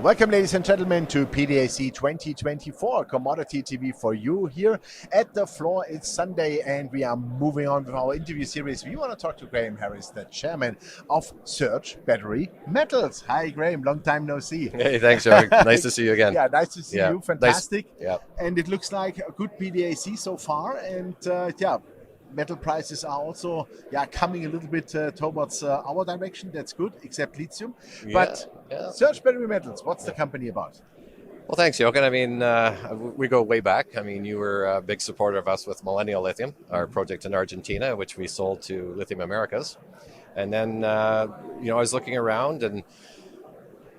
Welcome, ladies and gentlemen, to PDAC 2024, Commodity TV for you here at the floor. It's Sunday, and we are moving on with our interview series. We want to talk to Graham Harris, the chairman of Surge Battery Metals. Hi, Graham. Long time no see. Hey, thanks, Joe. Nice to see you again. Yeah, nice to see you. Fantastic. Nice. Yeah. And it looks like a good PDAC so far. And metal prices are also coming a little bit towards our direction. That's good, except lithium. Surge Battery Metals, what's the company about? Well, thanks, Jochen. I mean, we go way back. I mean, you were a big supporter of us with Millennial Lithium, our project in Argentina, which we sold to Lithium Americas. And then, I was looking around and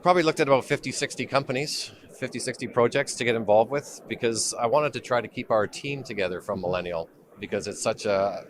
probably looked at about 50, 60 companies, 50, 60 projects to get involved with, because I wanted to try to keep our team together from Millennial, because it's such a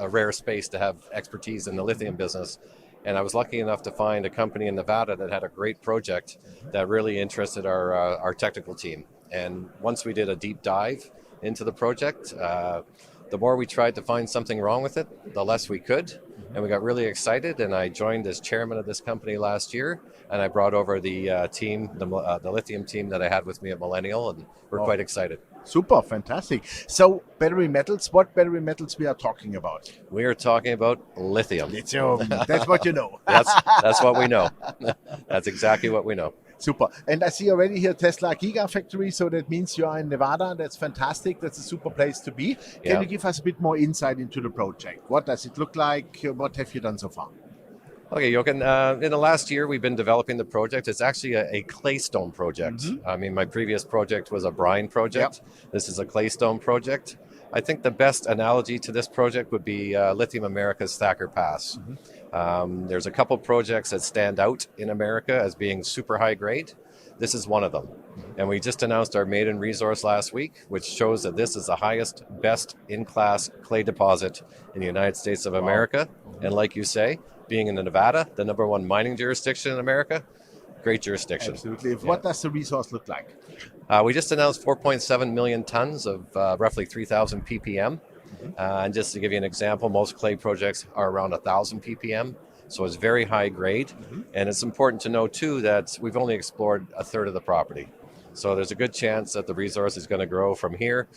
rare space to have expertise in the lithium business. And I was lucky enough to find a company in Nevada that had a great project that really interested our technical team. And once we did a deep dive into the project, the more we tried to find something wrong with it, the less we could. And we got really excited, and I joined as chairman of this company last year, and I brought over the team, the lithium team that I had with me at Millennial, and we're quite excited. Super, fantastic. So, battery metals, what battery metals we are talking about? We are talking about lithium. Lithium, that's what you know. That's what we know. That's exactly what we know. Super. And I see already here Tesla Gigafactory, so that means you are in Nevada. That's fantastic. That's a super place to be. Can you give us a bit more insight into the project? What does it look like? What have you done so far? Okay, Jochen, in the last year, we've been developing the project. It's actually a claystone project. I mean, my previous project was a brine project. This is a claystone project. I think the best analogy to this project would be Lithium America's Thacker Pass. There's a couple projects that stand out in America as being super high grade. This is one of them. And we just announced our maiden resource last week, which shows that this is the highest, best in-class clay deposit in the United States of America. And like you say, being in Nevada, the number one mining jurisdiction in America, great jurisdiction. Absolutely. What does the resource look like? We just announced 4.7 million tons of roughly 3,000 ppm. And just to give you an example, most clay projects are around 1,000 ppm. So it's very high grade. And it's important to know, too, that we've only explored a third of the property. So there's a good chance that the resource is going to grow from here.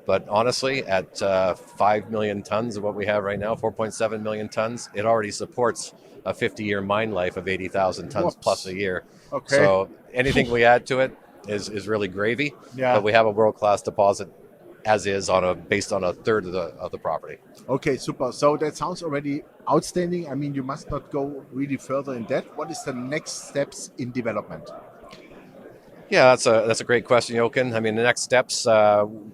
But honestly, at 5 million tons of what we have right now, 4.7 million tons, it already supports a 50-year mine life of 80,000 tons plus a year. Okay. So anything we add to it is really gravy. But we have a world-class deposit as is based on a third of the property. Okay, super. So that sounds already outstanding. I mean, you must not go really further in that. What is the next steps in development? Yeah, that's a great question, Jochen. I mean, the next steps,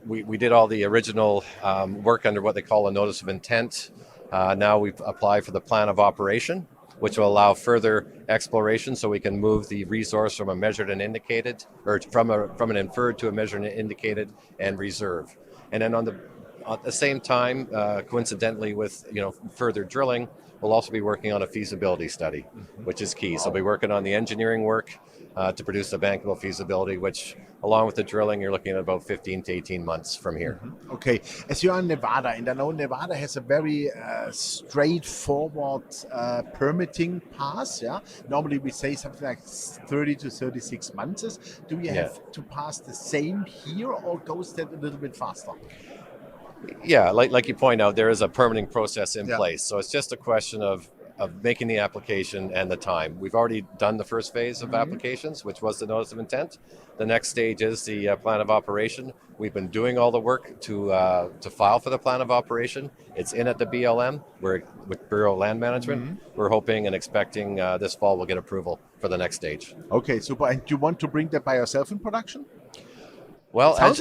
we did all the original work under what they call a notice of intent. Now we've applied for the plan of operation, which will allow further exploration, so we can move the resource from a measured and indicated, or from an inferred to a measured and indicated and reserve. And then at the same time, coincidentally with further drilling, we'll also be working on a feasibility study, which is key. So we'll be working on the engineering work to produce a bankable feasibility, which, along with the drilling, you're looking at about 15 to 18 months from here. Okay. As you are in Nevada, and I know Nevada has a very straightforward permitting path. Normally we say something like 30 to 36 months. Do you have to pass the same here, or goes that a little bit faster? Yeah, like you point out, there is a permitting process in place. So it's just a question of making the application and the time. We've already done the first phase of applications, which was the notice of intent. The next stage is the plan of operation. We've been doing all the work to file for the plan of operation. It's in at the BLM. We're with Bureau of Land Management. We're hoping and expecting this fall we'll get approval for the next stage. Okay, super. And do you want to bring that by yourself in production? Well, as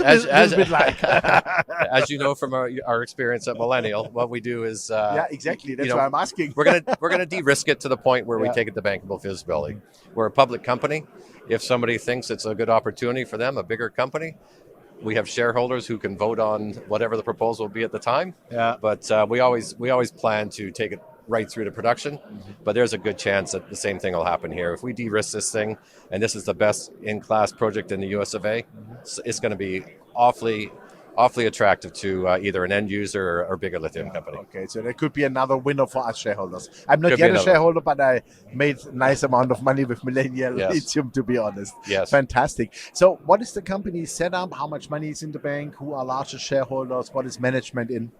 you know from our experience at Millennial, what we do is exactly. That's why I'm asking. we're gonna de-risk it to the point where we take it to bankable feasibility. We're a public company. If somebody thinks it's a good opportunity for them, a bigger company, we have shareholders who can vote on whatever the proposal will be at the time. But we always plan to take it right through to production. But there's a good chance that the same thing will happen here. If we de-risk this thing, and this is the best in-class project in the US of A, it's going to be awfully awfully attractive to either an end user or bigger lithium company. Okay, so there could be another winner for us shareholders. I'm not Could yet be a another. shareholder, but I made a nice amount of money with Millennial Yes. Lithium, to be honest. Yes. Fantastic. So what is the company set up? How much money is in the bank? Who are largest shareholders? What is management in?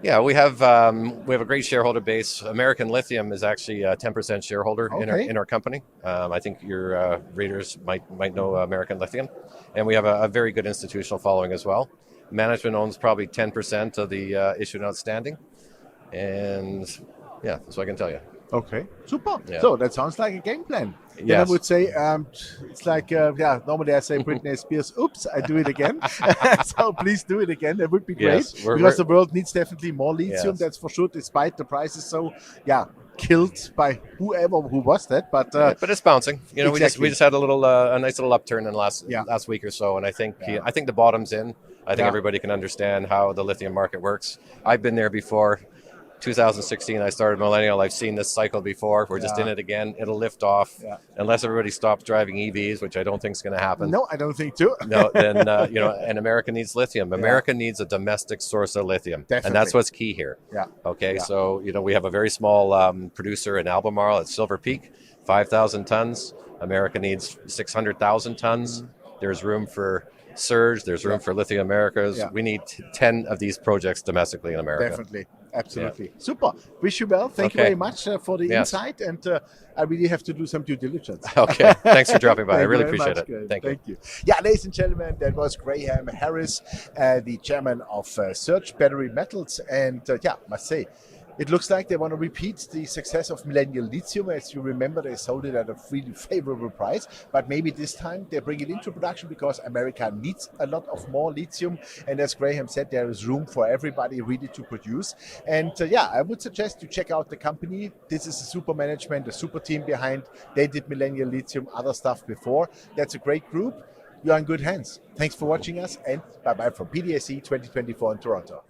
Yeah, we have a great shareholder base. American Lithium is actually a 10% shareholder Okay. in our company. I think your readers might know American Lithium, and we have a very good institutional following as well. Management owns probably 10% of the issued and outstanding, and yeah, that's what I can tell you. Okay, super. Yeah. So that sounds like a game plan. Then I Yes. would say it's like, normally I say Britney Spears, oops, I do it again. So please do it again. That would be great. Yes, because the world needs definitely more lithium, Yes. that's for sure, despite the prices so, killed by whoever who was that. But but it's bouncing. You know, exactly. we just had a nice little upturn in the last Yeah. last week or so, and I think the bottom's in. I think Yeah. everybody can understand how the lithium market works. I've been there before. 2016, I started Millennial. I've seen this cycle before. We're just in it again. It'll lift off unless everybody stops driving EVs, which I don't think is going to happen. No, I don't think too. No, then and America needs lithium. America needs a domestic source of lithium, Definitely. and that's what's key here. Yeah. Okay, Yeah. so we have a very small producer in Albemarle at Silver Peak, 5,000 tons. America needs 600,000 tons. There's room for Surge. There's room for Lithium Americas. Yeah. We need 10 of these projects domestically in America. Definitely. Absolutely. Super. Wish you well. Thank you very much for the insight. And I really have to do some due diligence. Okay. Thanks for dropping by. I Thank you really very appreciate much. it. Great. Thank you. Yeah, ladies and gentlemen, that was Graham Harris, the chairman of Surge Battery Metals. And must say, it looks like they want to repeat the success of Millennial Lithium. As you remember, they sold it at a really favorable price, but maybe this time they bring it into production because America needs a lot of more lithium. And as Graham said, there is room for everybody really to produce. And I would suggest you check out the company. This is a super management, a super team behind. They did Millennial Lithium, other stuff before. That's a great group. You're in good hands. Thanks for watching us, and bye-bye from PDAC 2024 in Toronto.